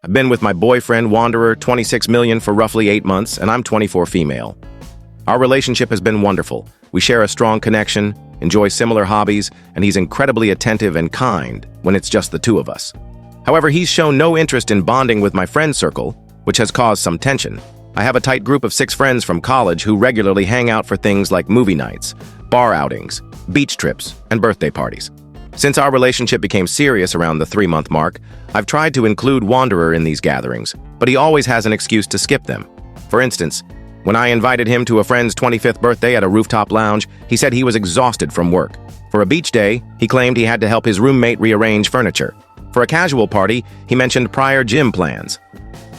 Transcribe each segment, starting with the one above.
I've been with my boyfriend, Wanderer, 26 million for roughly 8 months, and I'm 24 female. Our relationship has been wonderful. We share a strong connection, enjoy similar hobbies, and he's incredibly attentive and kind when it's just the two of us. However, he's shown no interest in bonding with my friend circle, which has caused some tension. I have a tight group of 6 friends from college who regularly hang out for things like movie nights, bar outings, beach trips, and birthday parties. Since our relationship became serious around the 3-month mark, I've tried to include Wanderer in these gatherings, but he always has an excuse to skip them. For instance, when I invited him to a friend's 25th birthday at a rooftop lounge, he said he was exhausted from work. For a beach day, he claimed he had to help his roommate rearrange furniture. For a casual party, he mentioned prior gym plans.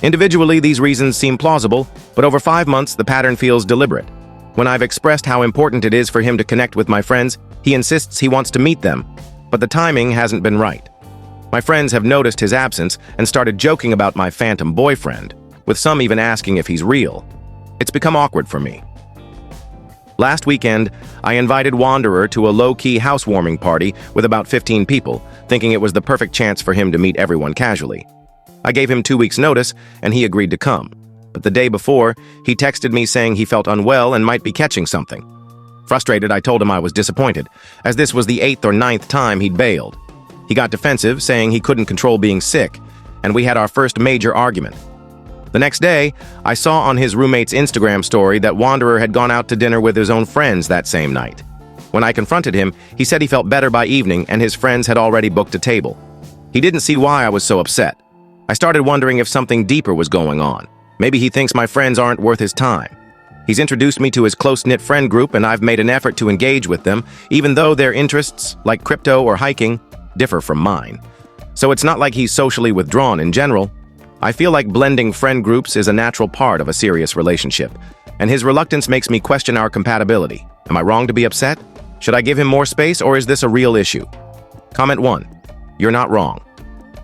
Individually, these reasons seem plausible, but over 5 months, the pattern feels deliberate. When I've expressed how important it is for him to connect with my friends, he insists he wants to meet them, but the timing hasn't been right. My friends have noticed his absence and started joking about my phantom boyfriend, with some even asking if he's real. It's become awkward for me. Last weekend, I invited Wanderer to a low-key housewarming party with about 15 people, thinking it was the perfect chance for him to meet everyone casually. I gave him 2 weeks' notice, and he agreed to come. But the day before, he texted me saying he felt unwell and might be catching something. Frustrated, I told him I was disappointed, as this was the 8th or 9th time he'd bailed. He got defensive, saying he couldn't control being sick, and we had our first major argument. The next day, I saw on his roommate's Instagram story that Wanderer had gone out to dinner with his own friends that same night. When I confronted him, he said he felt better by evening and his friends had already booked a table. He didn't see why I was so upset. I started wondering if something deeper was going on. Maybe he thinks my friends aren't worth his time. He's introduced me to his close-knit friend group, and I've made an effort to engage with them, even though their interests, like crypto or hiking, differ from mine. So it's not like he's socially withdrawn in general. I feel like blending friend groups is a natural part of a serious relationship, and his reluctance makes me question our compatibility. Am I wrong to be upset? Should I give him more space, or is this a real issue? Comment 1. You're not wrong.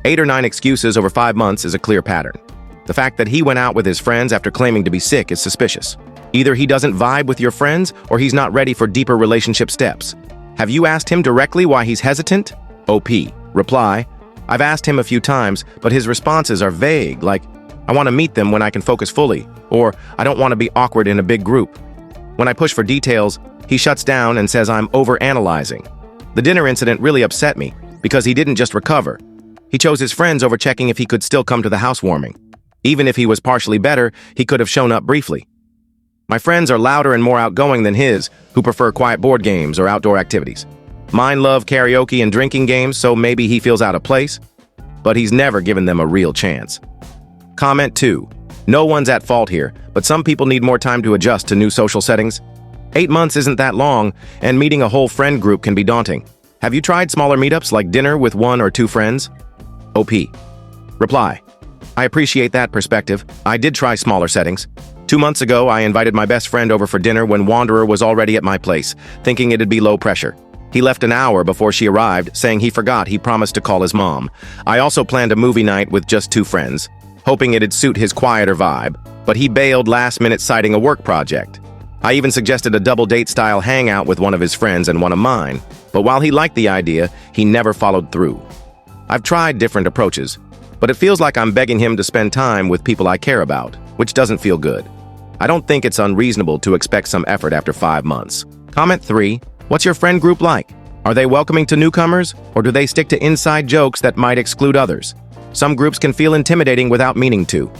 8 or 9 excuses over 5 months is a clear pattern. The fact that he went out with his friends after claiming to be sick is suspicious. Either he doesn't vibe with your friends, or he's not ready for deeper relationship steps. Have you asked him directly why he's hesitant? OP. Reply. I've asked him a few times, but his responses are vague, like, I want to meet them when I can focus fully, or I don't want to be awkward in a big group. When I push for details, he shuts down and says I'm overanalyzing. The dinner incident really upset me, because he didn't just recover. He chose his friends over checking if he could still come to the housewarming. Even if he was partially better, he could have shown up briefly. My friends are louder and more outgoing than his, who prefer quiet board games or outdoor activities. Mine love karaoke and drinking games, so maybe he feels out of place, but he's never given them a real chance. Comment 2. No one's at fault here, but some people need more time to adjust to new social settings. 8 months isn't that long, and meeting a whole friend group can be daunting. Have you tried smaller meetups like dinner with 1 or 2 friends? OP. Reply. I appreciate that perspective. I did try smaller settings. 2 months ago, I invited my best friend over for dinner when Wanderer was already at my place, thinking it'd be low pressure. He left an hour before she arrived, saying he forgot he promised to call his mom. I also planned a movie night with just 2 friends, hoping it'd suit his quieter vibe, but he bailed last minute citing a work project. I even suggested a double date style hangout with one of his friends and one of mine, but while he liked the idea, he never followed through. I've tried different approaches, but it feels like I'm begging him to spend time with people I care about, which doesn't feel good. I don't think it's unreasonable to expect some effort after 5 months. Comment 3. What's your friend group like? Are they welcoming to newcomers, or do they stick to inside jokes that might exclude others? Some groups can feel intimidating without meaning to.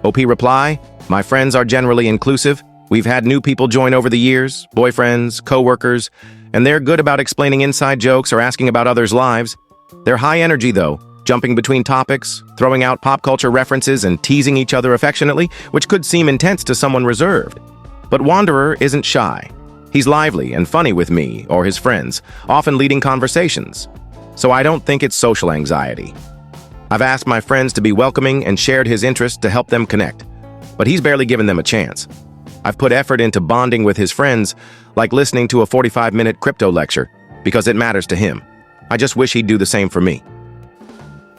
OP reply, my friends are generally inclusive. We've had new people join over the years, boyfriends, co-workers, and they're good about explaining inside jokes or asking about others' lives. They're high energy though, jumping between topics, throwing out pop culture references and teasing each other affectionately, which could seem intense to someone reserved. But Wanderer isn't shy. He's lively and funny with me or his friends, often leading conversations. So I don't think it's social anxiety. I've asked my friends to be welcoming and shared his interest to help them connect, but he's barely given them a chance. I've put effort into bonding with his friends, like listening to a 45-minute crypto lecture, because it matters to him. I just wish he'd do the same for me.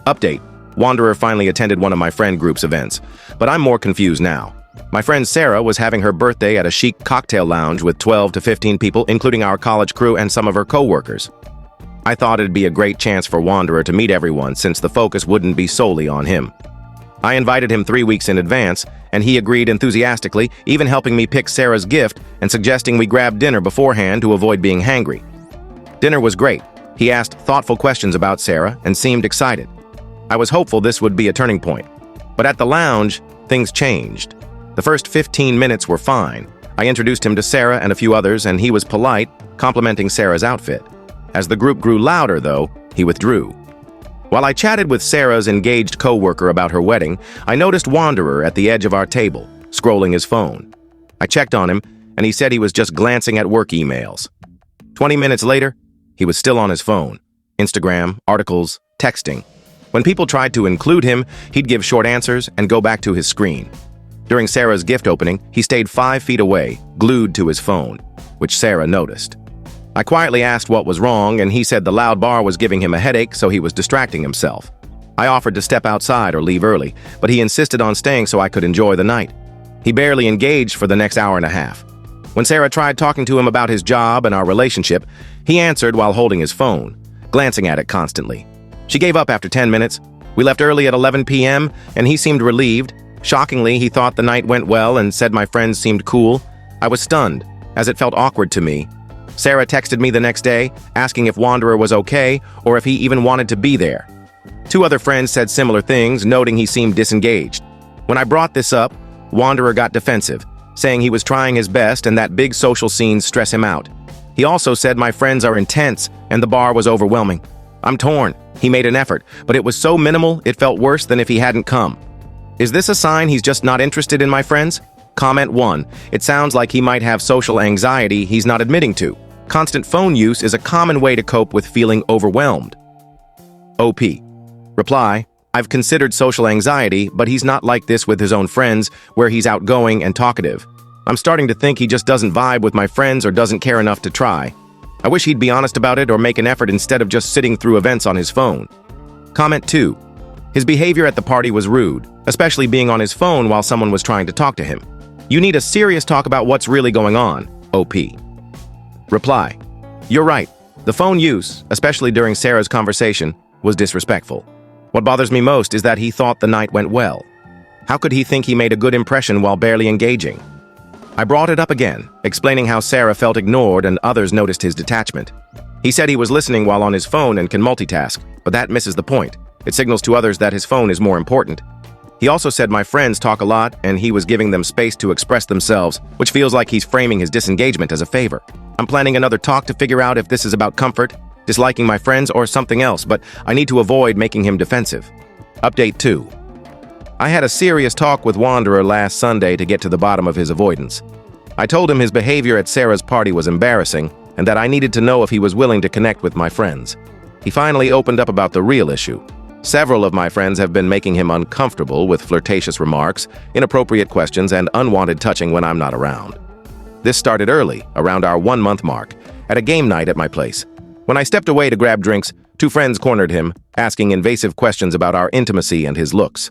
Update. Wanderer finally attended one of my friend group's events, but I'm more confused now. My friend Sarah was having her birthday at a chic cocktail lounge with 12 to 15 people, including our college crew and some of her co-workers. I thought it'd be a great chance for Wanderer to meet everyone since the focus wouldn't be solely on him. I invited him 3 weeks in advance, and he agreed enthusiastically, even helping me pick Sarah's gift and suggesting we grab dinner beforehand to avoid being hangry. Dinner was great. He asked thoughtful questions about Sarah and seemed excited. I was hopeful this would be a turning point. But at the lounge, things changed. The first 15 minutes were fine. I introduced him to Sarah and a few others, and he was polite, complimenting Sarah's outfit. As the group grew louder, though, he withdrew. While I chatted with Sarah's engaged co-worker about her wedding, I noticed Wanderer at the edge of our table, scrolling his phone. I checked on him, and he said he was just glancing at work emails. 20 minutes later, he was still on his phone. Instagram, articles, texting. When people tried to include him, he'd give short answers and go back to his screen. During Sarah's gift opening, he stayed 5 feet away, glued to his phone, which Sarah noticed. I quietly asked what was wrong, and he said the loud bar was giving him a headache, so he was distracting himself. I offered to step outside or leave early, but he insisted on staying so I could enjoy the night. He barely engaged for the next hour and a half. When Sarah tried talking to him about his job and our relationship, he answered while holding his phone, glancing at it constantly. She gave up after 10 minutes. We left early at 11 p.m., and he seemed relieved. Shockingly, he thought the night went well and said my friends seemed cool. I was stunned, as it felt awkward to me. Sarah texted me the next day, asking if Wanderer was okay or if he even wanted to be there. 2 other friends said similar things, noting he seemed disengaged. When I brought this up, Wanderer got defensive, saying he was trying his best and that big social scenes stress him out. He also said my friends are intense and the bar was overwhelming. I'm torn. He made an effort, but it was so minimal it felt worse than if he hadn't come. Is this a sign he's just not interested in my friends? Comment 1. It sounds like he might have social anxiety he's not admitting to. Constant phone use is a common way to cope with feeling overwhelmed. OP. Reply. I've considered social anxiety, but he's not like this with his own friends, where he's outgoing and talkative. I'm starting to think he just doesn't vibe with my friends or doesn't care enough to try. I wish he'd be honest about it or make an effort instead of just sitting through events on his phone. Comment 2. His behavior at the party was rude, especially being on his phone while someone was trying to talk to him. You need a serious talk about what's really going on. OP. Reply. You're right. The phone use, especially during Sarah's conversation, was disrespectful. What bothers me most is that he thought the night went well. How could he think he made a good impression while barely engaging? I brought it up again, explaining how Sarah felt ignored and others noticed his detachment. He said he was listening while on his phone and can multitask, but that misses the point. It signals to others that his phone is more important. He also said my friends talk a lot and he was giving them space to express themselves, which feels like he's framing his disengagement as a favor. I'm planning another talk to figure out if this is about comfort, disliking my friends, or something else, but I need to avoid making him defensive. Update 2. I had a serious talk with Wanderer last Sunday to get to the bottom of his avoidance. I told him his behavior at Sarah's party was embarrassing and that I needed to know if he was willing to connect with my friends. He finally opened up about the real issue. Several of my friends have been making him uncomfortable with flirtatious remarks, inappropriate questions, and unwanted touching when I'm not around. This started early, around our 1-month mark, at a game night at my place. When I stepped away to grab drinks, 2 friends cornered him, asking invasive questions about our intimacy and his looks.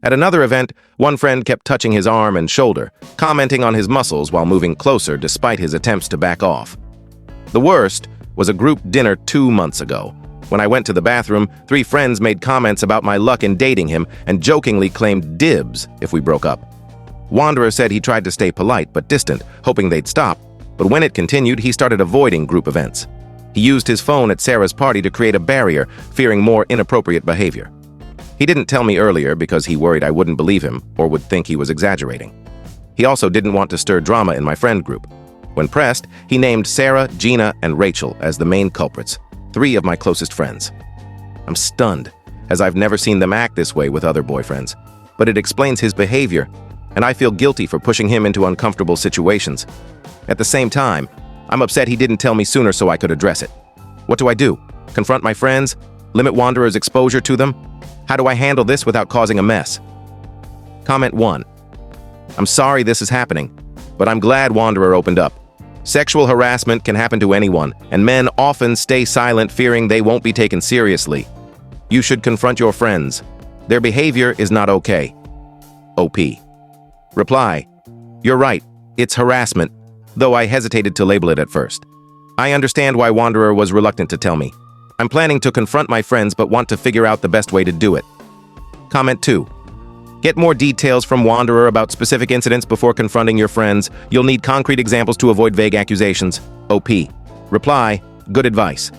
At another event, one friend kept touching his arm and shoulder, commenting on his muscles while moving closer despite his attempts to back off. The worst was a group dinner 2 months ago. When I went to the bathroom, 3 friends made comments about my luck in dating him and jokingly claimed dibs if we broke up. Wanderer said he tried to stay polite but distant, hoping they'd stop, but when it continued, he started avoiding group events. He used his phone at Sarah's party to create a barrier, fearing more inappropriate behavior. He didn't tell me earlier because he worried I wouldn't believe him or would think he was exaggerating. He also didn't want to stir drama in my friend group. When pressed, he named Sarah, Gina, and Rachel as the main culprits, 3 of my closest friends. I'm stunned, as I've never seen them act this way with other boyfriends, but it explains his behavior, and I feel guilty for pushing him into uncomfortable situations. At the same time, I'm upset he didn't tell me sooner so I could address it. What do I do? Confront my friends? Limit Wanderer's exposure to them? How do I handle this without causing a mess? Comment 1. I'm sorry this is happening, but I'm glad Wanderer opened up. Sexual harassment can happen to anyone, and men often stay silent fearing they won't be taken seriously. You should confront your friends. Their behavior is not okay. OP. Reply. You're right, it's harassment, though I hesitated to label it at first. I understand why Wanderer was reluctant to tell me. I'm planning to confront my friends but want to figure out the best way to do it. Comment 2. Get more details from Wanderer about specific incidents before confronting your friends. You'll need concrete examples to avoid vague accusations. OP. Reply, good advice.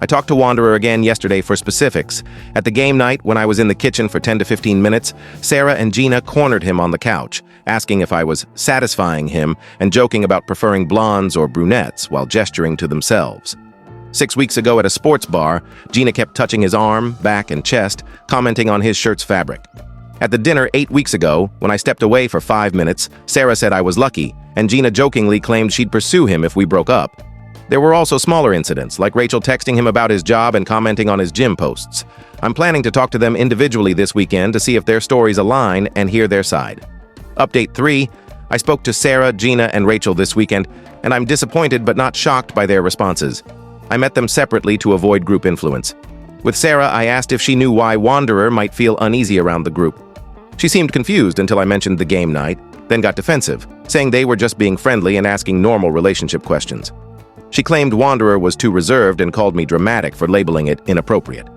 I talked to Wanderer again yesterday for specifics. At the game night, when I was in the kitchen for 10 to 15 minutes, Sarah and Gina cornered him on the couch, asking if I was satisfying him and joking about preferring blondes or brunettes while gesturing to themselves. 6 weeks ago at a sports bar, Gina kept touching his arm, back, and chest, commenting on his shirt's fabric. At the dinner 8 weeks ago, when I stepped away for 5 minutes, Sarah said I was lucky, and Gina jokingly claimed she'd pursue him if we broke up. There were also smaller incidents, like Rachel texting him about his job and commenting on his gym posts. I'm planning to talk to them individually this weekend to see if their stories align and hear their side. Update 3. I spoke to Sarah, Gina, and Rachel this weekend, and I'm disappointed but not shocked by their responses. I met them separately to avoid group influence. With Sarah, I asked if she knew why Wanderer might feel uneasy around the group. She seemed confused until I mentioned the game night, then got defensive, saying they were just being friendly and asking normal relationship questions. She claimed Wanderer was too reserved and called me dramatic for labeling it inappropriate.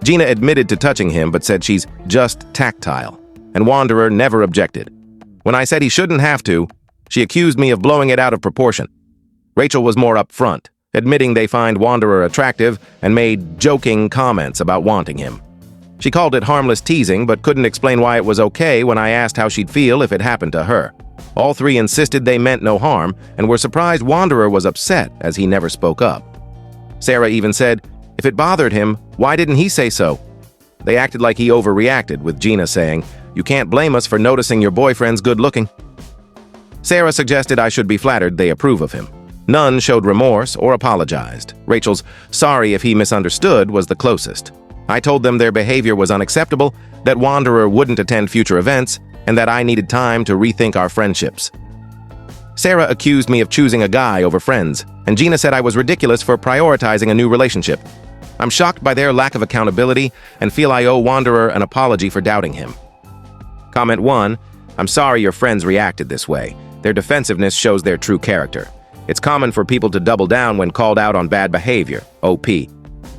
Gina admitted to touching him but said she's just tactile, and Wanderer never objected. When I said he shouldn't have to, she accused me of blowing it out of proportion. Rachel was more upfront, admitting they find Wanderer attractive and made joking comments about wanting him. She called it harmless teasing but couldn't explain why it was okay when I asked how she'd feel if it happened to her. All three insisted they meant no harm and were surprised Wanderer was upset as he never spoke up. Sarah even said, if it bothered him, why didn't he say so? They acted like he overreacted, with Gina saying, you can't blame us for noticing your boyfriend's good looking. Sarah suggested I should be flattered they approve of him. None showed remorse or apologized. Rachel's sorry if he misunderstood was the closest. I told them their behavior was unacceptable, that Wanderer wouldn't attend future events, and that I needed time to rethink our friendships. Sarah accused me of choosing a guy over friends, and Gina said I was ridiculous for prioritizing a new relationship. I'm shocked by their lack of accountability and feel I owe Wanderer an apology for doubting him. Comment 1. I'm sorry your friends reacted this way. Their defensiveness shows their true character. It's common for people to double down when called out on bad behavior. OP.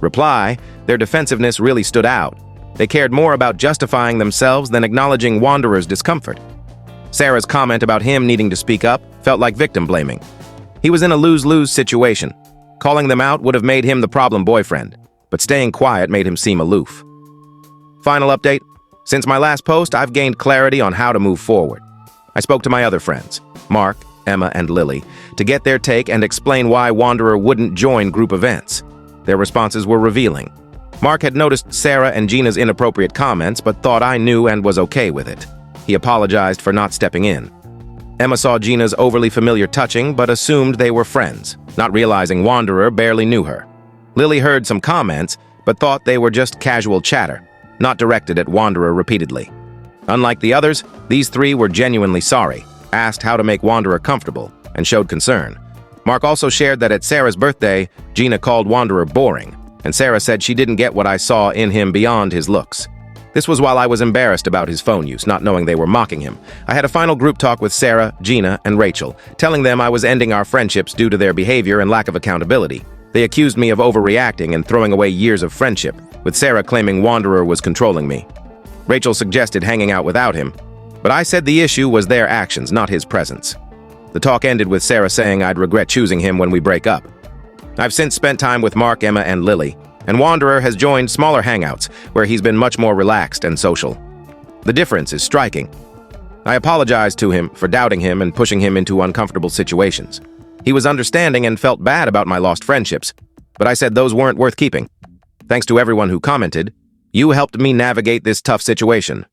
Reply. Their defensiveness really stood out. They cared more about justifying themselves than acknowledging Wanderer's discomfort. Sarah's comment about him needing to speak up felt like victim blaming. He was in a lose-lose situation. Calling them out would have made him the problem boyfriend, but staying quiet made him seem aloof. Final update. Since my last post, I've gained clarity on how to move forward. I spoke to my other friends, Mark, Emma, and Lily, to get their take and explain why Wanderer wouldn't join group events. Their responses were revealing. Mark had noticed Sarah and Gina's inappropriate comments, but thought I knew and was okay with it. He apologized for not stepping in. Emma saw Gina's overly familiar touching, but assumed they were friends, not realizing Wanderer barely knew her. Lily heard some comments, but thought they were just casual chatter, not directed at Wanderer repeatedly. Unlike the others, these three were genuinely sorry, asked how to make Wanderer comfortable, and showed concern. Mark also shared that at Sarah's birthday, Gina called Wanderer boring, and Sarah said she didn't get what I saw in him beyond his looks. This was while I was embarrassed about his phone use, not knowing they were mocking him. I had a final group talk with Sarah, Gina, and Rachel, telling them I was ending our friendships due to their behavior and lack of accountability. They accused me of overreacting and throwing away years of friendship, with Sarah claiming Wanderer was controlling me. Rachel suggested hanging out without him, but I said the issue was their actions, not his presence. The talk ended with Sarah saying I'd regret choosing him when we break up. I've since spent time with Mark, Emma, and Lily, and Wanderer has joined smaller hangouts where he's been much more relaxed and social. The difference is striking. I apologized to him for doubting him and pushing him into uncomfortable situations. He was understanding and felt bad about my lost friendships, but I said those weren't worth keeping. Thanks to everyone who commented. You helped me navigate this tough situation.